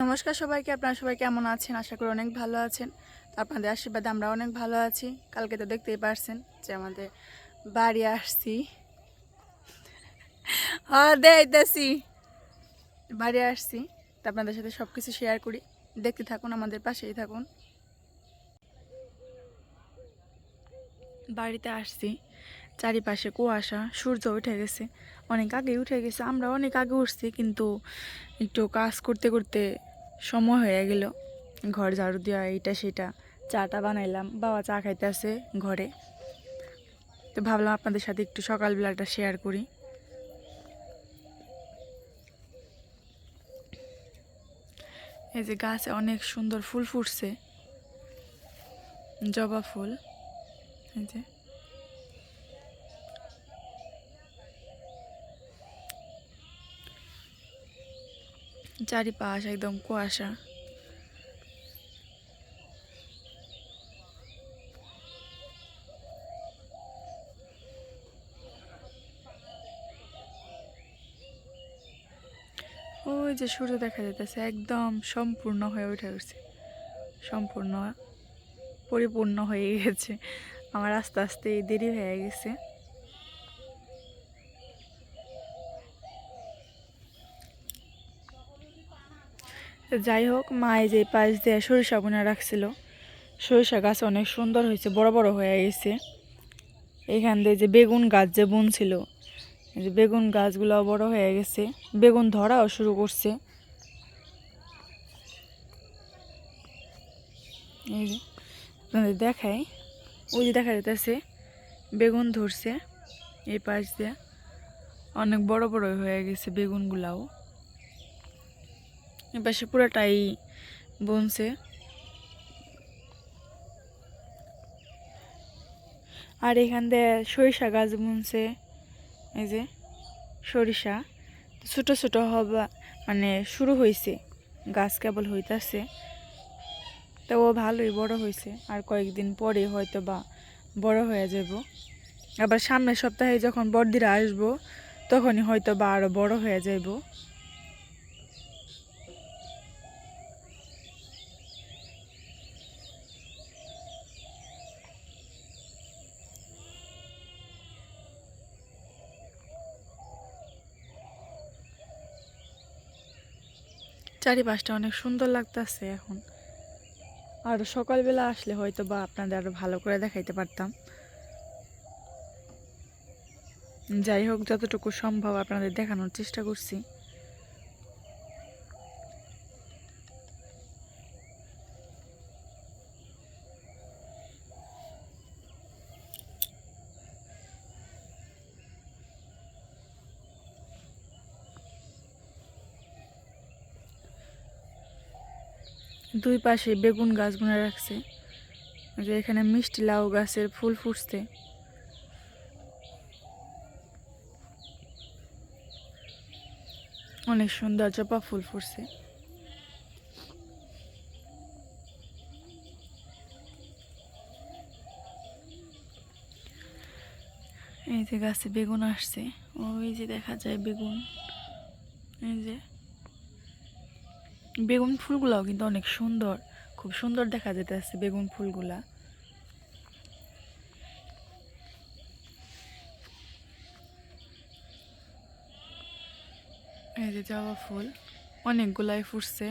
নমস্কার সবাইকে, আপনারা সবাই কেমন আছেন? আশা করি অনেক ভালো আছেন। তো আপনাদের আশীর্বাদে আমরা অনেক ভালো আছি। কালকে তো দেখতেই পারছেন যে আমাদের বাড়ি আসছি। দেখতেছি বাড়ি আসছি, তো আপনাদের সাথে সব কিছু শেয়ার করি। দেখতে থাকুন, আমাদের পাশেই থাকুন। বাড়িতে আসছি, চারিপাশে কুয়াশা, সূর্য উঠে গেছে, অনেক আগে উঠে গেছে। আমরা অনেক আগে উঠছি, কিন্তু একটু কাজ করতে করতে সময় হয়ে গেল। ঘর ঝাড়ু দেওয়া, এইটা সেটা, চাটা বানাইলাম, বাবা চা খাইতে আছে ঘরে। তো ভাবলাম আপনাদের সাথে একটু সকালবেলাটা শেয়ার করি। এই যে গাছে অনেক সুন্দর ফুল ফুটছে, জবা ফুল। এই যে চারিপাশ একদম কুয়াশা। ওই যে সূর্য দেখা যাইতেছে, একদম সম্পূর্ণ হয়ে উঠে গেছে, সম্পূর্ণ পরিপূর্ণ হয়ে গেছে। আমার আস্তে আস্তে দেরি হয়ে গেছে। যাই হোক, মা এই যে পাশ দিয়ে সরিষা বুনা রাখছিল, সরিষা গাছ অনেক সুন্দর হয়েছে, বড় বড় হয়ে গেছে। এইখান দিয়ে যে বেগুন গাছ যে বুনছিল, এই যে বেগুন গাছগুলো বড় হয়ে গেছে, বেগুন ধরাও শুরু করছে। এই যে আপনাদের দেখাই, ওই যে দেখা যাইতেছে বেগুন ধরছে এই পাশ দিয়ে, অনেক বড় বড় হয়ে গেছে বেগুনগুলাও। এই পাশে পুরাটাই বুনছে। আর এখান দিয়ে সরিষা গাছ বুনছে। এই যে সরিষা ছোট ছোট হবা, মানে শুরু হয়েছে, গাছ কেবল হইতাছে। তো ও ভালোই বড় হয়েছে, আর কয়েকদিন পরে হয়তো বা বড় হয়ে যাব। আবার সামনের সপ্তাহে যখন বড়দিরা আসবো, তখনই হয়তো বা আরো বড় হয়ে যাব। চারিপাশটা অনেক সুন্দর লাগতেছে এখন। আর সকালবেলা আসলে হয়তো বা আপনাদের আরো ভালো করে দেখাইতে পারতাম। যাই হোক, যতটুকু সম্ভব আপনাদের দেখানোর চেষ্টা করছি। দুই পাশে বেগুন গাছ বুনে রাখছে। যে এখানে মিষ্টি লাউ গাছের ফুল ফুটছে। অনেক সুন্দর জবা ফুল ফুটছে। এই যে গাছে বেগুন আসছে, ওই যে দেখা যায় বেগুন। এই যে বেগুন ফুলগুলাও কিন্তু অনেক সুন্দর, খুব সুন্দর দেখা যেতেছে বেগুন ফুলগুলা। এই যে জবা ফুল অনেকগুলাই ফুটছে।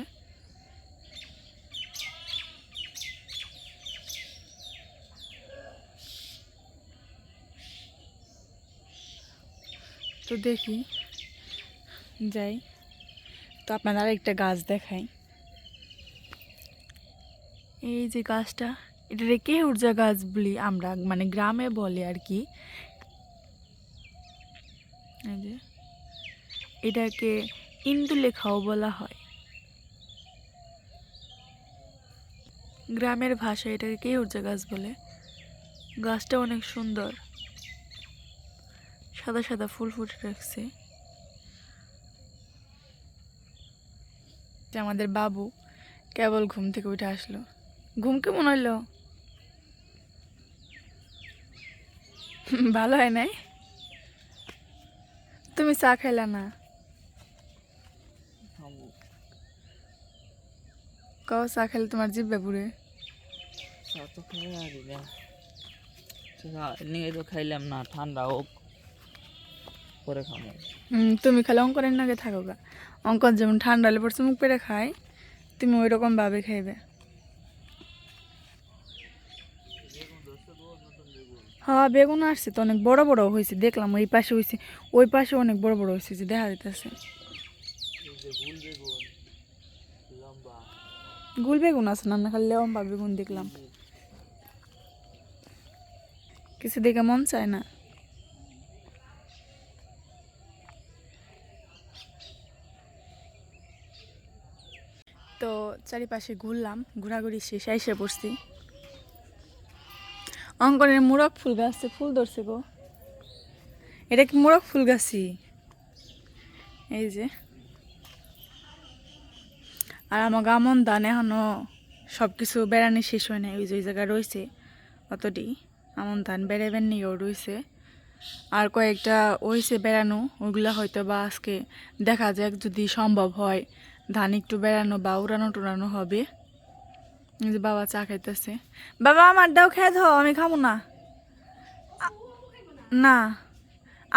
তো দেখি যাই, তো আপনারা আরেকটা গাছ দেখাই। এই যে গাছটা, এটাকে কেউরজা গাছ বলি আমরা, মানে গ্রামে বলে আর কি। এই যে এটাকে ইন্দুলেখাও বলা হয়, গ্রামের ভাষায় এটাকে কেউরজা গাছ বলে। গাছটা অনেক সুন্দর, সাদা সাদা ফুল ফুটে রাখছে। যে আমাদের বাবু কেবল ঘুম থেকে উঠে আসলো। ঘুম কেমন হইলো? ভালো হয় নাই? তুমি চা খাইলা না? কাও চা খেলে তোমার জিভে পুড়ে। চা তো খেয়ে আগে না, চা নিয়ে তো খাইলাম না, ঠান্ডা হোক পরে খাবো। তুমি খালে অঙ্কনের নাগে থাকো গা। অঙ্কন যেমন ঠান্ডা হলে পড়ছে মুখ পেরে খায়, তুমি ওই রকম ভাবে খাইবে। হ্যাঁ বেগুন আসছে তো, অনেক বড় বড় হয়েছে দেখলাম, ওই পাশে হয়েছে, ওই পাশে অনেক বড় বড় হয়েছে যে দেখা যাইতেছে। গুল বেগুন আছে না, খালি লম্বা বেগুন দেখলাম, কিছু দেখে মন চায় না। তো চারিপাশে ঘুরলাম, ঘোরাঘুরি শেষ, এসে পড়ছি। অঙ্কনের মোরগ ফুল গাছে ফুল ধরছে গো। এটা কি মোরগ ফুল গাছি? এই যে, আর আমার গামন ধান এখনো সব কিছু বেড়ানি শেষ হয় নাই, ওই যে ওই জায়গায় রয়েছে অতটি আমন ধান বেড়াবেন নিয়েও রয়েছে। আর কয়েকটা হয়েছে বেড়ানো, ওগুলো হয়তো বা আজকে দেখা যাক, যদি সম্ভব হয় ধান একটু বেড়ানো বা উড়ানো টুরানো হবে। এই যে বাবা চা খাইতেছে। বাবা আমার দাও, খেয়ে দাও, আমি খাবো না। না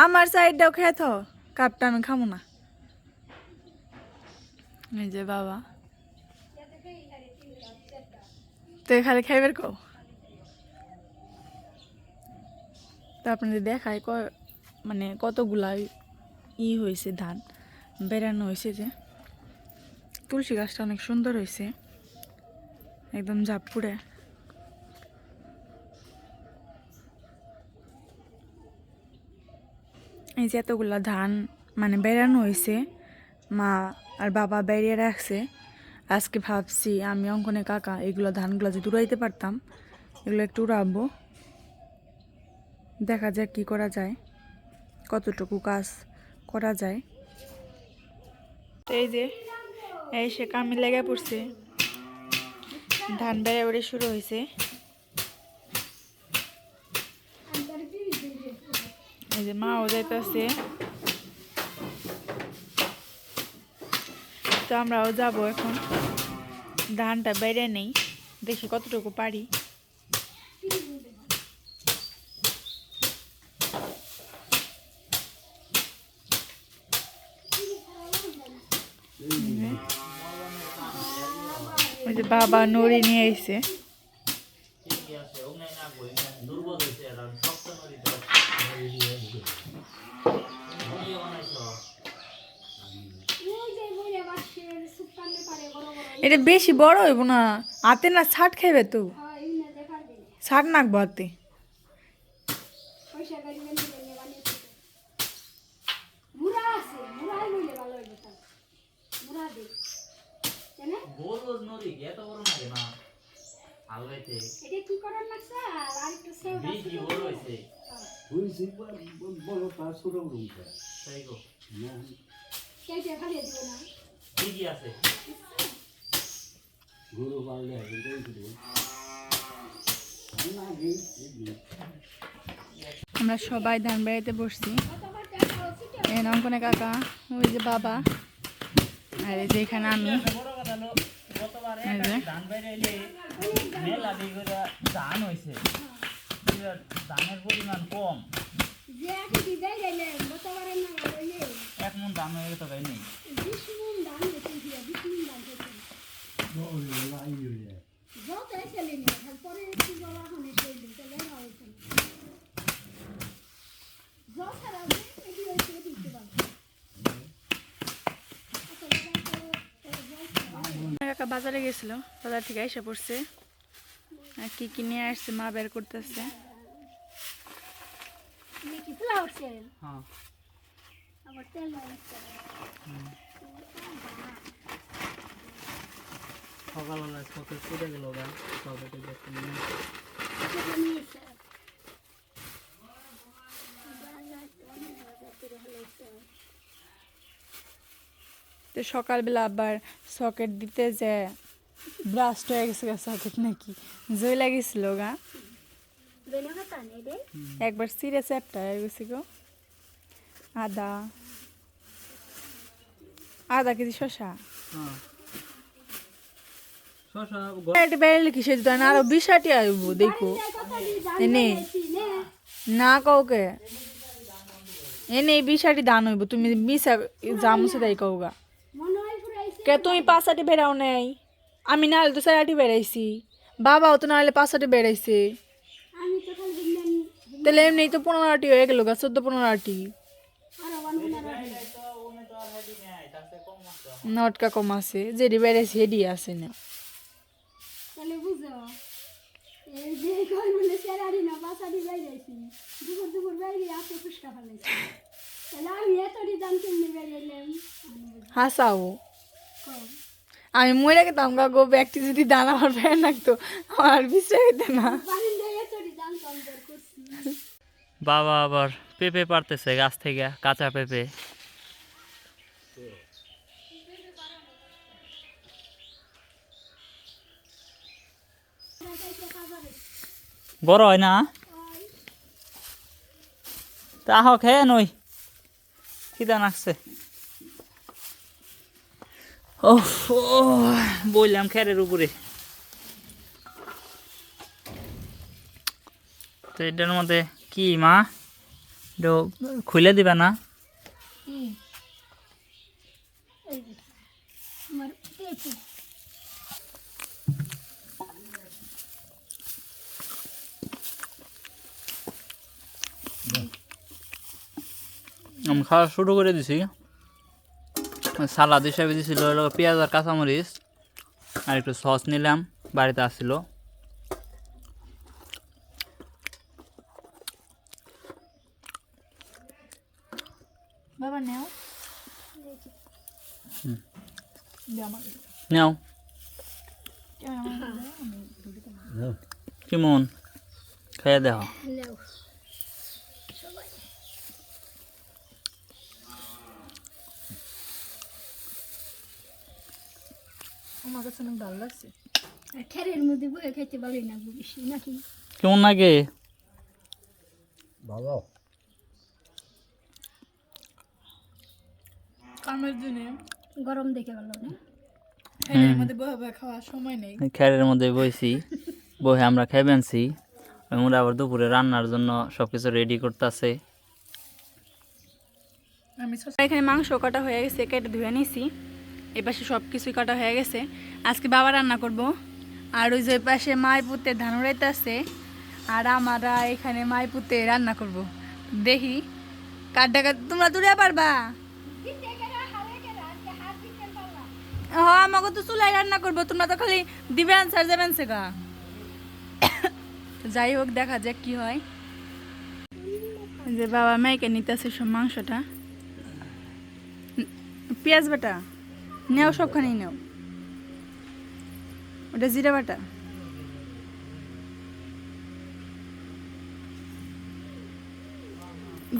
আমার সাইড দাও, খেয়ে দাও, কাপটা আমি খাবো না। এই যে বাবা তো খালি খাইবার কও। তো আপনাদের দেখায় মানে কতগুলা হয়েছে ধান বেড়ানো হয়েছে। যে তুলসী গাছটা অনেক সুন্দর হয়েছে, একদম ঝাপপুরে। এই যে এতগুলা ধান মানে বেড়ানো হয়েছে, মা আর বাবা বেরিয়ে রাখছে। আজকে ভাবছি আমি অঙ্কনে কাকা এগুলো ধানগুলো যদি উড়াইতে পারতাম, এগুলো একটু উড়াবো, দেখা যাক কি করা যায়, কতটুকু কাজ করা যায়। তো এই যে সে কামে লেগে পড়ছে, ধান বেড়ে বেড়ে শুরু হয়েছে। এই যে মাও যাইতেছে, তো আমরাও যাবো এখন, ধানটা বেড়ে নেই, দেখি কতটুকু পারি। ওই যে বাবা নড়ি নিয়ে আইছে। এটা বেশি বড় হইব না, হাতে না ছাট খাইবে তো, ছাট নাকবো হাতে। আমরা সবাই ধান বেড়াইতে বসছি, অঙ্কনে কাকা, ওই যে বাবা, আর এই যে এখানে আমি। ধান হয়েছে, ধানের পরিমাণ কম, এক মন ধান হয়ে তো নেই। কাকা বাজারে গেছিল, বাজার থেকে এসে পড়ছে, কি কি নিয়ে আসছে মা বের করতেছে। সকালবেলা সকাল ছুটে গেল গা, সকালে তো সকালবেলা আবার সকেট দিতে যে ব্রাস্ট হয়ে গেছে সকেট নাকি জয় লাগিয়েছিল গা, একবার সিরে চ্যাপটা হয়ে গেছে গো। আদা কেজি শসা, এটি বেড়ালে কিসের তো না আরো 20টি আইব দেখো এনে না কাউকে এনে 20টি দান হইব তুমি 20 জামুসে দেই কাউগা কে তুমি 5টি বেড়াও নাই আমি না হলে তো 4টি বেড়াইছি বাবাও তো না হলে 5টি বেড়াইছে তাহলে এমনি তো 15টি হয়ে গেল গা 14-15টি নটকা কম আছে যেটি বেড়াইছে হেডি আছে না তাহলে বুঝো এই যে কই মনে সেরারি না বাসারি বাইরেছি দুপুর বাইরে আপনি ফুসকা ফেলেছি তাহলে আমি এতটি দাম কেমনি বেরিয়েলাম হাসাও আমি মরে গেতাম গা গো ব্যক্তি যদি দান আমার ফ্যান রাখতো আমার বিশ্বাস হইতে না পানি দিয়ে এতটি দাম কম করছি বাবা আবার পেঁপে পারতেছে গাছ থেকে কাঁচা পেঁপে বড় হয় না তা হোক হ্যাঁ নই খিদা নাকছে ও বললাম খেরের উপরে তো এটার মধ্যে কি মা এটা খুলে দিবে না আমার পেঁপে আমি খাওয়া শুরু করে দিছি সালাদ হিসাবে দিছিল হলো পেঁয়াজ আর কাঁচামরিচ আর একটু সস নিলাম বাড়িতে আসছিল বাবা নেও নাও কেমন খেয়ে দেখো নাও আমার কাছে অনেক ভালো লাগছে আর খেরের মধ্যে বয়ে খেতে ভালোই না বেশি নাকি কেমন লাগে কামের দিনে গরম দেখে ভালো না ফ্যানের মধ্যে বয়ে বয়ে খাওয়ার সময় নেই খেরের মধ্যে বইছি বহে আমরা খেবেনছি আমরা আবার দুপুরে রান্নার জন্য সবকিছু রেডি করতেছে আমি এখানে মাংস কাটা হয়ে গেছে কেটে ধুয়ে নিছি এই পাশে সব কিছুই কাটা হয়ে গেছে আজকে বাবা রান্না করব আর ওই যে পাশে মাই পুতে ধান উড়াইতে আছে আর আমরা এখানে মাই পুতে রান্না করব দেখি কার ডাকা তোমরা দূরে পারবা হ্যাঁ আমাকে তো চুলাই রান্না করবো তোমরা তো খালি দিবে আনসার যাবেন সে গা যাই হোক দেখা যাক কি হয় যে বাবা মেয়েকে নিতেছে সব মাংসটা পেঁয়াজ বাটা নেও সবখানেই নেও ওটা জিরা বাটা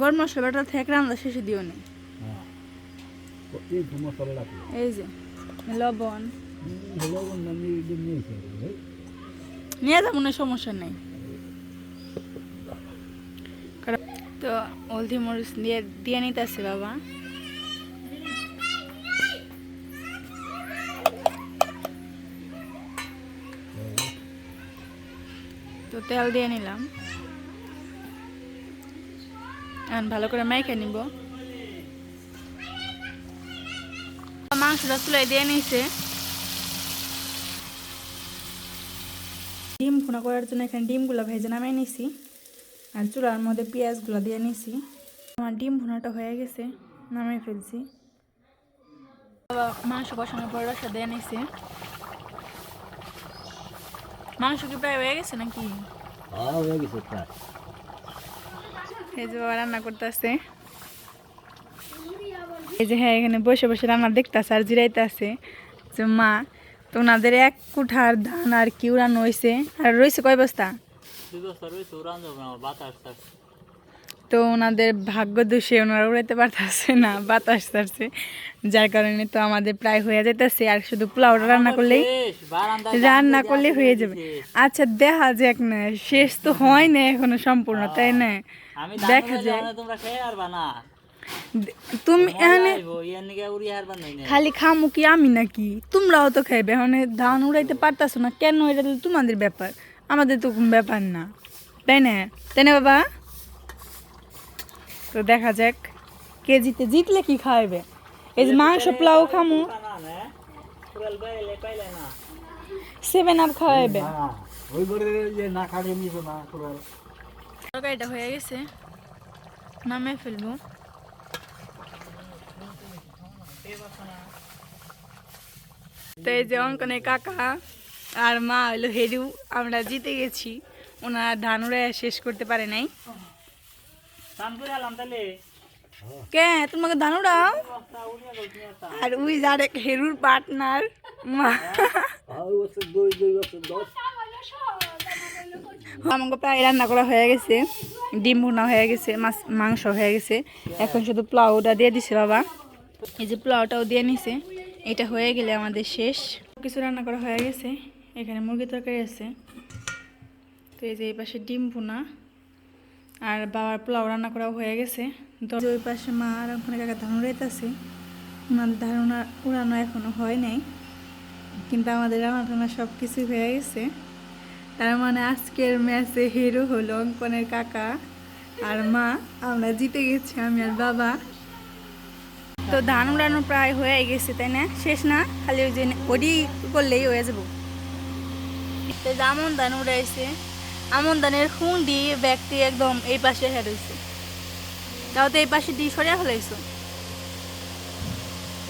গরম মশলা বাটা থেকে রান্না শেষে দিও নি এই যে লবণ নিয়ে যাবো না সমস্যা নেই তো হলদি মরিচ দিয়ে নিতেছে বাবা তো তেল দিয়ে নিলাম এখন ভালো করে মেখে নিব মাংসটা চুলাই দিয়ে নিছে ডিম ভুনা করার জন্য এখানে ডিমগুলো ভেজে নামিয়ে নিছি আর চুলার মধ্যে পেঁয়াজগুলো দিয়ে নিছি আমার ডিম ভুনাটা হয়ে গেছে নামিয়ে ফেলছি মাংস কষানোর পর রসা দিয়ে নিছে মাংস কি প্রায় হয়ে গেছে নাকি এই যে বাবা রান্না করতেছে এই যে হ্যাঁ এখানে বসে বসে রান্না দেখতেছে আর জিরাইতে আছে যে মা তো ওনাদের এক কুঠার ধান আর কি উড়ানো হয়েছে আর রয়েছে কয় বস্তা তো ওনাদের ভাগ্য দোষে ওনারা উড়াইতে পারতেছে না বাতাস ছাড়ছে যার কারণে তো আমাদের প্রায় হয়ে যেতেছে আর শুধু পোলাওটা রান্না করলেই হয়ে যাবে আচ্ছা দেখা যাক না শেষ তো হয় না এখনো সম্পূর্ণ তাই না দেখা যায় তুমি এখানে ইয়ার নিকে উড়ি হারবার নাই না খালি খামু কি আমি নাকি? তোমরাও তো খাইবে, এখন ধান উড়াইতে পারতাছো না কেন? এটা তো তোমাদের ব্যাপার, আমাদের তো কোনো ব্যাপার না, তাই না? তাই না বাবা? তো দেখা যাক কে জিতলে কি খাওয়াবে। এই যে মাংস পোলাও খামু, না না পুরাল বাইলে পাইলে না 7 আপ খাওয়াবে। ওই করে যে না খাড়িয়ে নিছো না পুরো তরকারিটা হয়ে গেছে, নামে ফেলবো। তো এই যে অঙ্কনের কাকা আর মা হইলো হেরু, আমরা জিতে গেছি। ওনারা ধান উড়াইয়া শেষ করতে পারে নাই। কাম করে আলাম তাহলে কে তোমাকে ধান উড়াও? আর ওই যার হেরুর পার্টনার মা, ওই বছর 2 বছর 10 আমাকে প্রায় রান্না করা হয়ে গেছে, ডিম ভুনা হয়ে গেছে, মাংস হয়ে গেছে। এখন শুধু পোলাওটা দিয়ে দিছে বাবা, এই যে পোলাওটাও দিয়ে নিছে। এটা হয়ে গেলে আমাদের শেষ। কিছু রান্না করা হয়ে গেছে। এখানে মুরগি তরকারি আছে, তো এই যে এই পাশে ডিম ভুনা আর বাবার পোলাও রান্না করা হয়ে গেছে। তো ওই পাশে মা আর ওখানে কাকা ধান উড়াইতেছে। ওনাদের ধান উড়ানো এখনো হয় নাই, কিন্তু আমাদের রান্না টান্না সব কিছু হয়ে গেছে। তার মানে আজকের ম্যাচে হিরো হলো অঙ্কনের কাকা আর মা, আমরা জিতে গেছি আমি আর বাবা। তো ধান উড়ানো প্রায় হয়ে গেছে, তাই না? শেষ না, খালি ওই যে ওডি করলেই হয়ে যাবো। তো যে আমন ধান উড়াইছে, আমন ধানের খুঁড়ি ব্যক্তি একদম এই পাশে হেড হয়েছে, তাও তো এই পাশে দিয়ে সরিয়া ফেলাইছো।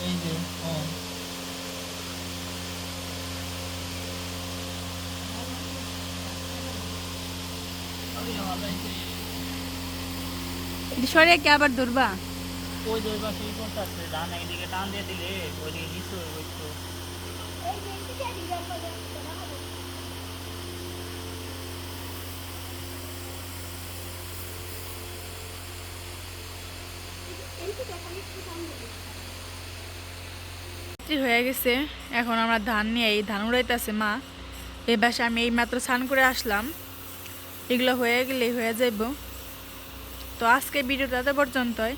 এই যে সরিয়া কি আবার ধরবা? ওই যে ওই পাশে ই করতেছে ধান একদিকে টান দিয়ে দিলে ওইদিকে নিচু ওই তো এই যে এটা কি ব্যাপার এটা হবে এই তো দেখা একটু সামনে রাত্রি হয়ে গেছে, এখন আমরা ধান নিয়ে এই ধান উড়াইতেছে মা। এই বাসে আমি এই মাত্র স্নান করে আসলাম, এগুলো হয়ে গেলেই হয়ে যাইব। তো আজকে ভিডিওটা এত পর্যন্তই।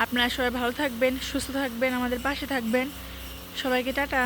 আপনারা সবাই ভালো থাকবেন, সুস্থ থাকবেন, আমাদের পাশে থাকবেন। সবাইকে টাটা।